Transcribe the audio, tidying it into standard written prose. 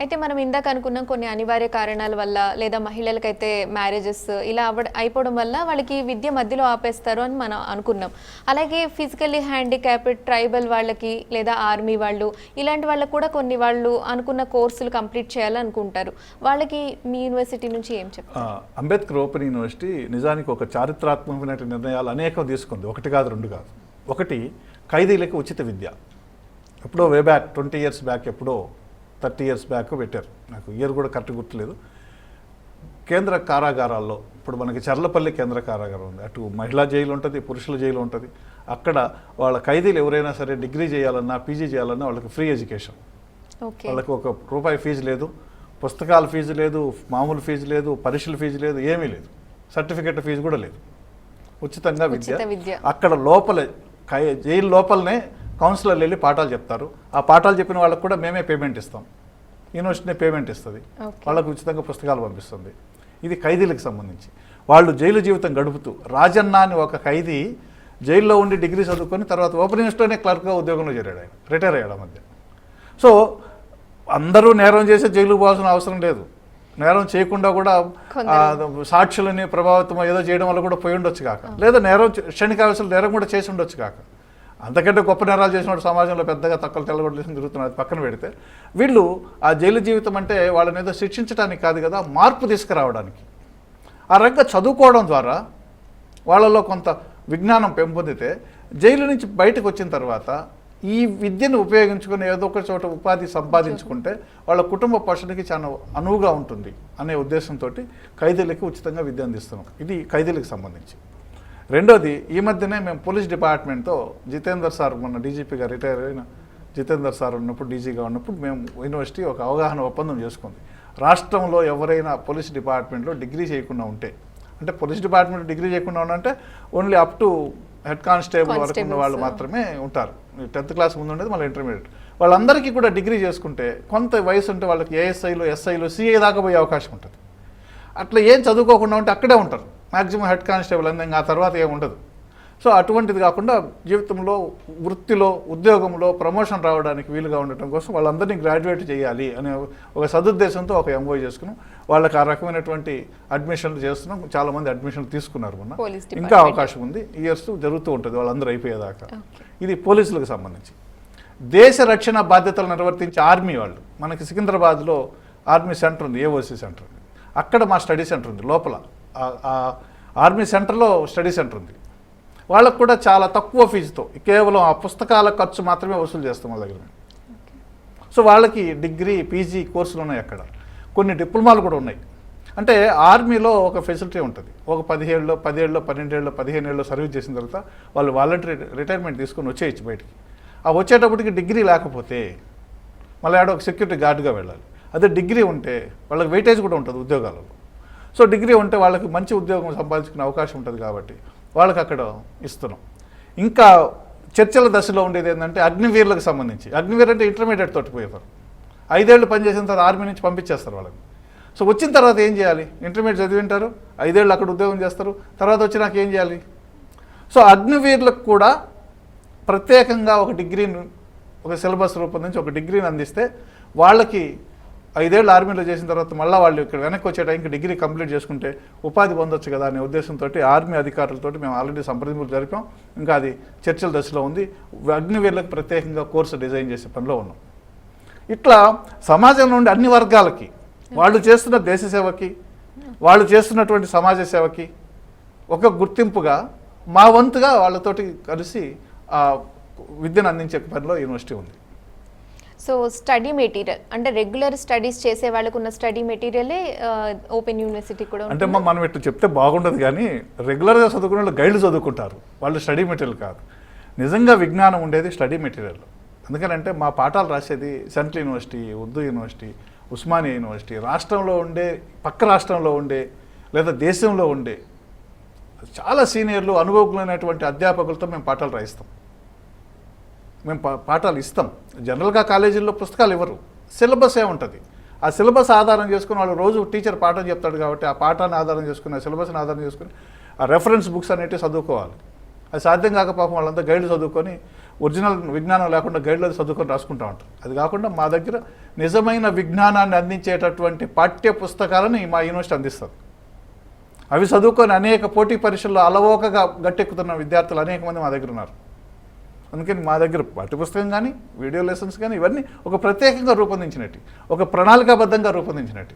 అయితే మనం ఇందాక అనుకున్నాం కొన్ని అనివార్య కారణాల వల్ల లేదా మహిళలకైతే మ్యారేజెస్ ఇలా అయిపోవడం వల్ల వాళ్ళకి విద్య మధ్యలో ఆపేస్తారు అని మనం అనుకున్నాం. అలాగే ఫిజికల్లీ హ్యాండిక్యాప్డ్ ట్రైబల్ వాళ్ళకి లేదా ఆర్మీ వాళ్ళు ఇలాంటి వాళ్ళకు కూడా కొన్ని వాళ్ళు అనుకున్న కోర్సులు కంప్లీట్ చేయాలనుకుంటారు. వాళ్ళకి మీ యూనివర్సిటీ నుంచి ఏం చెప్తారు? అంబేద్కర్ ఓపెన్ యూనివర్సిటీ నిజానికి ఒక చారిత్రాత్మకమైన నిర్ణయాలు అనేకం తీసుకుంది. ఒకటి కాదు, రెండు కాదు. ఒకటి, ఖైదీలకు ఉచిత విద్య. ఎప్పుడో వే బ్యాక్ 20 years బ్యాక్, ఎప్పుడో 30 years బ్యాక్ పెట్టారు. నాకు ఇయర్ కూడా కరెక్ట్ గుర్తులేదు. కేంద్ర కారాగారాల్లో ఇప్పుడు మనకి చర్లపల్లి కేంద్ర కారాగారం ఉంది. అటు మహిళా జైలు ఉంటుంది, పురుషుల జైలు ఉంటుంది. అక్కడ వాళ్ళ ఖైదీలు ఎవరైనా సరే డిగ్రీ చేయాలన్నా పీజీ చేయాలన్నా వాళ్ళకి ఫ్రీ ఎడ్యుకేషన్. వాళ్ళకి ₹1 ఫీజు లేదు, పుస్తకాల ఫీజు లేదు, మామూలు ఫీజు లేదు, పరీక్షల ఫీజు లేదు, ఏమీ లేదు, సర్టిఫికెట్ ఫీజు కూడా లేదు. ఉచితంగా విద్య. అక్కడ లోపలే జైలు లోపలనే కౌన్సిలర్లు వెళ్ళి పాఠాలు చెప్తారు. ఆ పాఠాలు చెప్పిన వాళ్ళకు కూడా మేమే పేమెంట్ ఇస్తాం. యూనివర్సిటీనే పేమెంట్ ఇస్తుంది, వాళ్ళకు ఉచితంగా పుస్తకాలు పంపిస్తుంది. ఇది ఖైదీలకు సంబంధించి. వాళ్ళు జైలు జీవితం గడుపుతూ, రాజన్న అని ఒక ఖైదీ జైల్లో ఉండి డిగ్రీ చదువుకొని తర్వాత ఓపెన్ యూనివర్సిటీలోనే క్లర్క్గా ఉద్యోగంలో చేరాడు. ఆయన రిటైర్ అయ్యాడు ఆ మధ్య. సో అందరూ నేరం చేసి జైలుకు పోవాల్సిన అవసరం లేదు. నేరం చేయకుండా కూడా సాక్షులని ప్రభావితం ఏదో చేయడం వల్ల కూడా పోయి ఉండొచ్చు కాక, లేదా నేరం క్షణికావసరం నేరం కూడా చేసి ఉండొచ్చు కాక. అంతకంటే గొప్ప నేరాలు చేసినప్పుడు సమాజంలో పెద్దగా తక్కువ తెల్లగొట్టేసి తిరుగుతున్నారు. పక్కన పెడితే వీళ్ళు ఆ జైలు జీవితం అంటే వాళ్ళని ఏదో శిక్షించడానికి కాదు కదా, మార్పు తీసుకురావడానికి. ఆ రకంగా చదువుకోవడం ద్వారా వాళ్ళలో కొంత విజ్ఞానం పెంపొందితే జైలు నుంచి బయటకు వచ్చిన తర్వాత ఈ విద్యను ఉపయోగించుకొని ఏదో ఒక చోట ఉపాధి సంపాదించుకుంటే వాళ్ళ కుటుంబ పోషణకి చాలా అనువుగా ఉంటుంది అనే ఉద్దేశంతో ఖైదీలకి ఉచితంగా విద్య అందిస్తున్నాం. ఇది ఖైదీలకు సంబంధించి. రెండోది, ఈ మధ్యనే మేము పోలీస్ డిపార్ట్మెంట్తో జితేందర్ సార్, మొన్న డీజీపీగా రిటైర్ అయిన జితేందర్ సార్ ఉన్నప్పుడు, డీజీగా ఉన్నప్పుడు మేము యూనివర్సిటీ ఒక అవగాహన ఒప్పందం చేసుకుంది. రాష్ట్రంలో ఎవరైనా పోలీస్ డిపార్ట్మెంట్లో డిగ్రీ చేయకుండా ఉంటే, అంటే పోలీస్ డిపార్ట్మెంట్ డిగ్రీ చేయకుండా ఉంటే only up to head constable వరకు ఉన్న వాళ్ళు మాత్రమే ఉంటారు. 10th క్లాస్ ముందు ఉండేది మళ్ళీ ఇంటర్మీడియట్. వాళ్ళందరికీ కూడా డిగ్రీ చేసుకుంటే కొంత వయసు ఉంటే వాళ్ళకి ఏఎస్ఐలు, ఎస్ఐలు, సిఐ దాకా పోయే అవకాశం ఉంటుంది. అట్లా ఏం చదువుకోకుండా ఉంటే అక్కడే ఉంటారు మ్యాక్సిమం హెడ్ కానిస్టేబుల్ అని. ఆ తర్వాత ఏమి ఉండదు. సో అటువంటిది కాకుండా జీవితంలో, వృత్తిలో, ఉద్యోగంలో ప్రమోషన్ రావడానికి వీలుగా ఉండటం కోసం వాళ్ళందరినీ గ్రాడ్యుయేట్ చేయాలి అనే ఒక సదుద్దేశంతో ఒక ఎంఓయూ చేసుకున్నాం. వాళ్ళకి ఆ రకమైనటువంటి అడ్మిషన్లు చేస్తున్నాం. చాలామంది అడ్మిషన్లు తీసుకున్నారు మొన్న. ఇంకా అవకాశం ఉంది, ఇయర్స్ జరుగుతూ ఉంటుంది వాళ్ళందరూ అయిపోయేదాకా. ఇది పోలీసులకు సంబంధించి. దేశ రక్షణ బాధ్యతలు నిర్వర్తించే ఆర్మీ వాళ్ళు, మనకి సికింద్రాబాద్లో ఆర్మీ సెంటర్ ఉంది, ఏఓసి సెంటర్. అక్కడ మా స్టడీ సెంటర్ ఉంది. లోపల ఆర్మీ సెంటర్లో స్టడీ సెంటర్ ఉంది. వాళ్ళకు కూడా చాలా తక్కువ ఫీజుతో కేవలం ఆ పుస్తకాల ఖర్చు మాత్రమే వసూలు చేస్తాం వాళ్ళ దగ్గర. సో వాళ్ళకి డిగ్రీ, పీజీ కోర్సులు ఉన్నాయి. అక్కడ కొన్ని డిప్లొమాలు కూడా ఉన్నాయి. అంటే ఆర్మీలో ఒక ఫెసిలిటీ ఉంటుంది. ఒక 10 ఏళ్ళలో, 12 ఏళ్ళలో, 15 ఏళ్ళలో సర్వీస్ చేసిన తర్వాత వాళ్ళు వాలంటరీ రిటైర్మెంట్ తీసుకొని వచ్చేయచ్చు బయటికి. ఆ వచ్చేటప్పటికి డిగ్రీ లేకపోతే మళ్ళీ ఆడ ఒక సెక్యూరిటీ గార్డ్గా వెళ్ళాలి. అదే డిగ్రీ ఉంటే వాళ్ళకి వెయిటేజ్ కూడా ఉంటుంది ఉద్యోగాలలో. సో డిగ్రీ ఉంటే వాళ్ళకి మంచి ఉద్యోగం సంపాదించుకునే అవకాశం ఉంటుంది కాబట్టి వాళ్ళకి అక్కడ ఇస్తున్నాం. ఇంకా చర్చల దశలో ఉండేది ఏంటంటే అగ్నివీరులకు సంబంధించి. అగ్నివీరు అంటే ఇంటర్మీడియట్ తోటి పోయేవారు. 5 ఏళ్ళు పనిచేసిన తర్వాత ఆర్మీ నుంచి పంపించేస్తారు వాళ్ళని. సో వచ్చిన తర్వాత ఏం చేయాలి? ఇంటర్మీడియట్ చదివి ఉంటారు, 5 ఏళ్ళు అక్కడ ఉద్యోగం చేస్తారు, తర్వాత వచ్చి నాకు ఏం చేయాలి? సో అగ్నివీరులకు కూడా ప్రత్యేకంగా ఒక డిగ్రీని, ఒక సిలబస్ రూపొందించి ఒక డిగ్రీని అందిస్తే వాళ్ళకి 5 ఏళ్ళు ఆర్మీలో చేసిన తర్వాత మళ్ళీ వాళ్ళు ఇక్కడ వెనక్కి వచ్చే టైంకి డిగ్రీ కంప్లీట్ చేసుకుంటే ఉపాధి పొందొచ్చు కదా అనే ఉద్దేశంతో ఆర్మీ అధికారులతో మేము ఆల్రెడీ సంప్రదింపులు జరిపాం. ఇంకా అది చర్చల దశలో ఉంది. అగ్నివీరులకు ప్రత్యేకంగా కోర్సు డిజైన్ చేసే పనిలో ఉన్నాం. ఇట్లా సమాజం నుండి అన్ని వర్గాలకి, వాళ్ళు చేస్తున్న దేశ సేవకి, వాళ్ళు చేస్తున్నటువంటి సమాజ సేవకి ఒక గుర్తింపుగా మా వంతుగా వాళ్ళతోటి కలిసి విద్యను అందించే పనిలో యూనివర్సిటీ ఉంది. సో స్టడీ మెటీరియల్ అంటే రెగ్యులర్ స్టడీస్ చేసే వాళ్ళకు ఉన్న స్టడీ మెటీరియలే ఓపెన్ యూనివర్సిటీ కూడా అంటే మనం ఇట్లా చెప్తే బాగుండదు, కానీ రెగ్యులర్గా చదువుకునే వాళ్ళు గైడ్లు చదువుకుంటారు, వాళ్ళు స్టడీ మెటీరియల్ కాదు. నిజంగా విజ్ఞానం ఉండేది స్టడీ మెటీరియల్. ఎందుకనంటే మా పాఠాలు రాసేది central university, Urdu university, Osmania university, రాష్ట్రంలో ఉండే, పక్క రాష్ట్రంలో ఉండే లేదా దేశంలో ఉండే చాలా సీనియర్లు, అనుభవజ్ఞులైనటువంటి అధ్యాపకులతో మేము పాఠాలు రాయిస్తాం. మేము పాఠాలు ఇస్తాం. జనరల్గా కాలేజీల్లో పుస్తకాలు ఇవ్వరు, సిలబస్ ఉంటుంది. ఆ సిలబస్ ఆధారం చేసుకుని వాళ్ళు రోజు టీచర్ పాఠం చెప్తాడు కాబట్టి ఆ పాఠాన్ని ఆధారం చేసుకుని, ఆ సిలబస్ని ఆధారం చేసుకుని ఆ రెఫరెన్స్ బుక్స్ అనేవి చదువుకోవాలి. అది సాధ్యం కాక పాపం వాళ్ళంతా గైడ్లు చదువుకొని ఒరిజినల్ విజ్ఞానం లేకుండా గైడ్లో చదువుకొని రాసుకుంటా ఉంటారు. అది కాకుండా మా దగ్గర నిజమైన విజ్ఞానాన్ని అందించేటటువంటి పాఠ్య పుస్తకాలను మా యూనివర్సిటీ అందిస్తుంది. అవి చదువుకొని అనేక పోటీ పరీక్షల్లో అలవోకగా గట్టెక్కుతున్న విద్యార్థులు అనేక మంది మా దగ్గర ఉన్నారు. అందుకని మా దగ్గర పాఠ్యపుస్తకం కానీ వీడియో లెసన్స్ కానీ ఇవన్నీ ఒక ప్రత్యేకంగా రూపొందించినట్టు, ఒక ప్రణాళికాబద్ధంగా రూపొందించినట్టు.